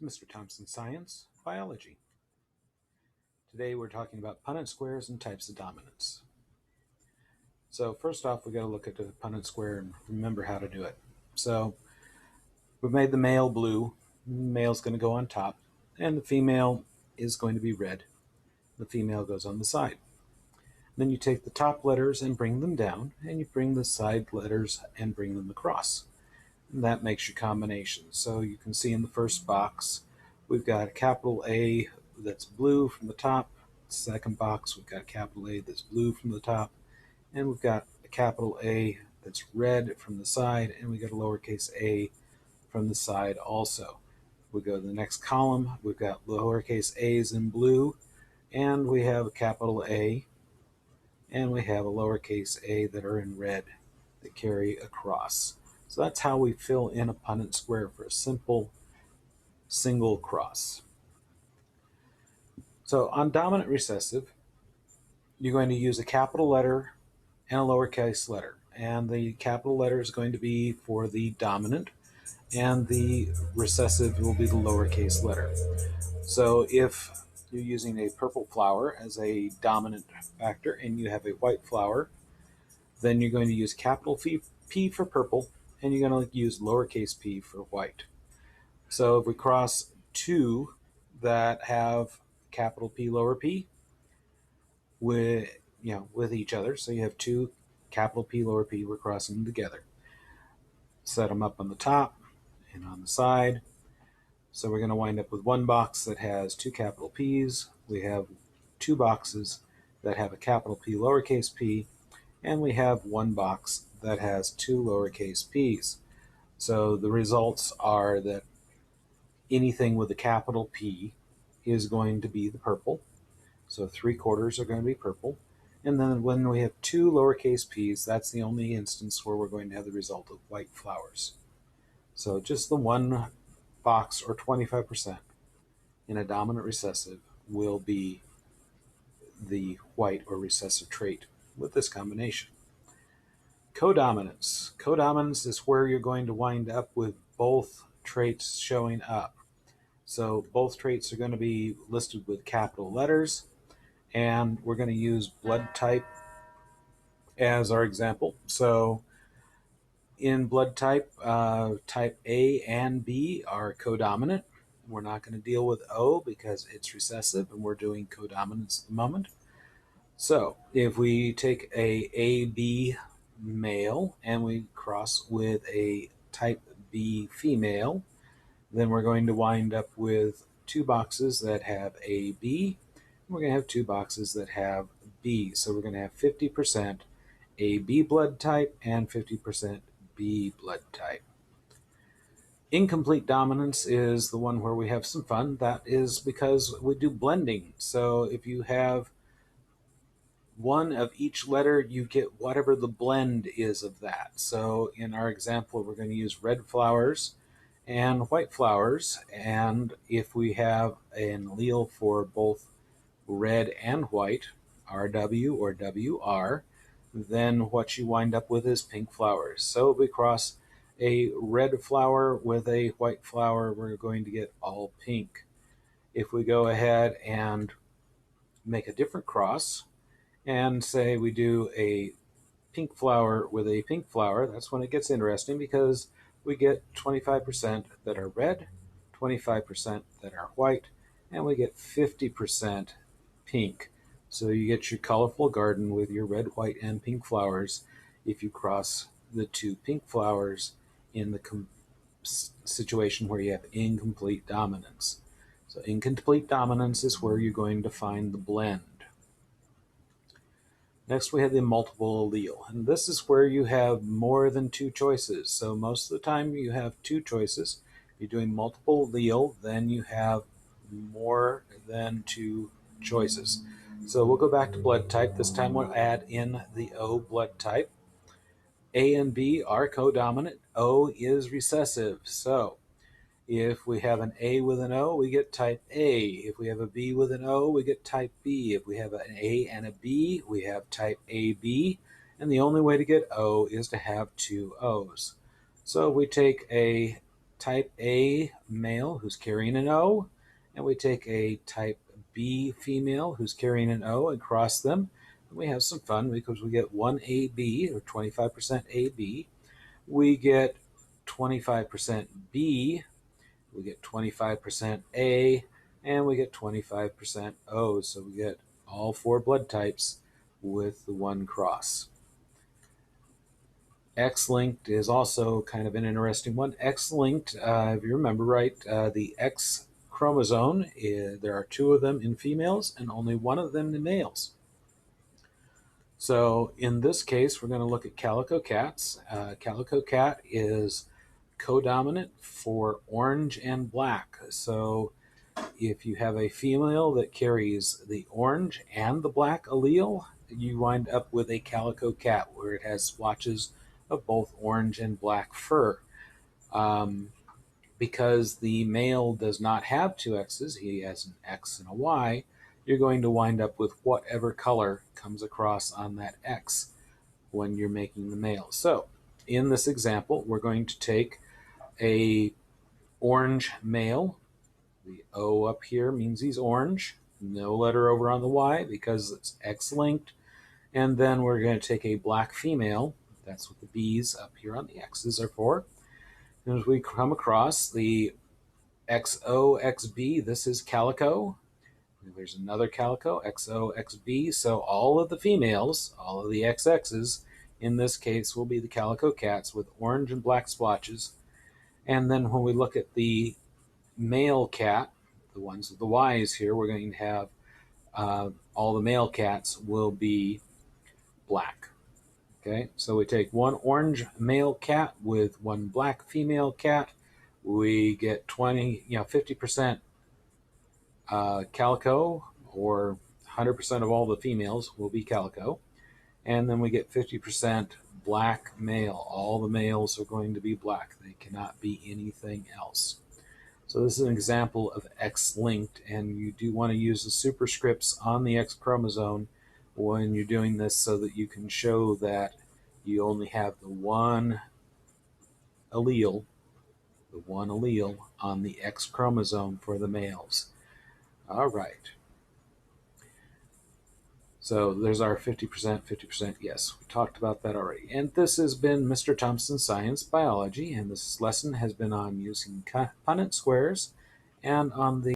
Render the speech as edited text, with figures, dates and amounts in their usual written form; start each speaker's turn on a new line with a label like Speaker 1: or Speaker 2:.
Speaker 1: It's Mr. Thompson Science Biology. Today we're talking about Punnett squares and types of dominance. So first off, we got to look at the Punnett square and remember how to do it. So we've made the male blue. The male's going to go on top, and the female is going to be red. The female goes on the side. Then you take the top letters and bring them down, and you bring the side letters and bring them across. And that makes your combination. So you can see in the first box, we've got a capital A that's blue from the top. Second box, we've got a capital A that's blue from the top. And we've got a capital A that's red from the side, and we got a lowercase a from the side also. We go to the next column, we've got lowercase a's in blue, and we have a capital A, and we have a lowercase a that are in red that carry across. So that's how we fill in a Punnett square for a simple single cross. So on dominant recessive, you're going to use a capital letter and a lowercase letter. And the capital letter is going to be for the dominant, and the recessive will be the lowercase letter. So if you're using a purple flower as a dominant factor and you have a white flower, then you're going to use capital P for purple, and you're going to use lowercase p for white. So if we cross two that have capital P lower p with each other, so you have two capital P lower p, we're crossing them together. Set them up on the top and on the side. So we're going to wind up with one box that has two capital P's. We have two boxes that have a capital P lowercase p, and we have one box that has two lowercase p's. So the results are that anything with a capital P is going to be the purple. So 3/4 are going to be purple. And then when we have two lowercase p's, that's the only instance where we're going to have the result of white flowers. So just the one box, or 25%, in a dominant recessive will be the white or recessive trait with this combination. Codominance. Codominance is where you're going to wind up with both traits showing up. So both traits are going to be listed with capital letters, and we're going to use blood type as our example. So in blood type, type A and B are codominant. We're not going to deal with O because it's recessive, and we're doing codominance at the moment. So if we take a AB male and we cross with a type B female, then we're going to wind up with two boxes that have AB, and we're going to have two boxes that have B. So we're going to have 50% AB blood type and 50% B blood type. Incomplete dominance is the one where we have some fun. That is because we do blending. So if you have one of each letter, you get whatever the blend is of that. So in our example, we're going to use red flowers and white flowers. And if we have an allele for both red and white, RW or WR, then what you wind up with is pink flowers. So if we cross a red flower with a white flower, we're going to get all pink. If we go ahead and make a different cross, and say we do a pink flower with a pink flower, that's when it gets interesting, because we get 25% that are red, 25% that are white, and we get 50% pink. So you get your colorful garden with your red, white, and pink flowers if you cross the two pink flowers in the situation where you have incomplete dominance. So incomplete dominance is where you're going to find the blend. Next, we have the multiple allele, and this is where you have more than two choices. So most of the time you have two choices. If you're doing multiple allele, then you have more than two choices. So we'll go back to blood type. This time we'll add in the O blood type. A and B are codominant. O is recessive. So if we have an A with an O, we get type A. If we have a B with an O, we get type B. If we have an A and a B, we have type AB. And the only way to get O is to have two O's. So we take a type A male who's carrying an O, and we take a type B female who's carrying an O and cross them. And we have some fun because we get 1AB, or 25% AB. We get 25% B, we get 25% A, and we get 25% O. So we get all four blood types with the one cross. X-linked is also kind of an interesting one. X-linked, if you remember right, the X chromosome, there are two of them in females and only one of them in males. So in this case, we're going to look at calico cats. Calico cat is codominant for orange and black. So if you have a female that carries the orange and the black allele, you wind up with a calico cat where it has splotches of both orange and black fur. Because the male does not have two X's, he has an X and a Y, you're going to wind up with whatever color comes across on that X when you're making the male. So in this example, we're going to take a orange male. The O up here means he's orange. No letter over on the Y because it's X-linked. And then we're going to take a black female. That's what the B's up here on the X's are for. And as we come across the XO, XB, this is calico. There's another calico, XO, XB. So all of the females, all of the XXs, in this case will be the calico cats with orange and black splotches. And then when we look at the male cat, the ones with the Y's here, we're going to have all the male cats will be black. Okay, so we take one orange male cat with one black female cat. We get 50% calico, or 100% of all the females will be calico. And then we get 50% black male. All the males are going to be black. They cannot be anything else. So this is an example of X-linked, and you do want to use the superscripts on the X chromosome when you're doing this so that you can show that you only have the one allele on the X chromosome for the males. All right. So there's our 50%, 50%. Yes, we talked about that already. And this has been Mr. Thompson's Science Biology, and this lesson has been on using Punnett squares and on the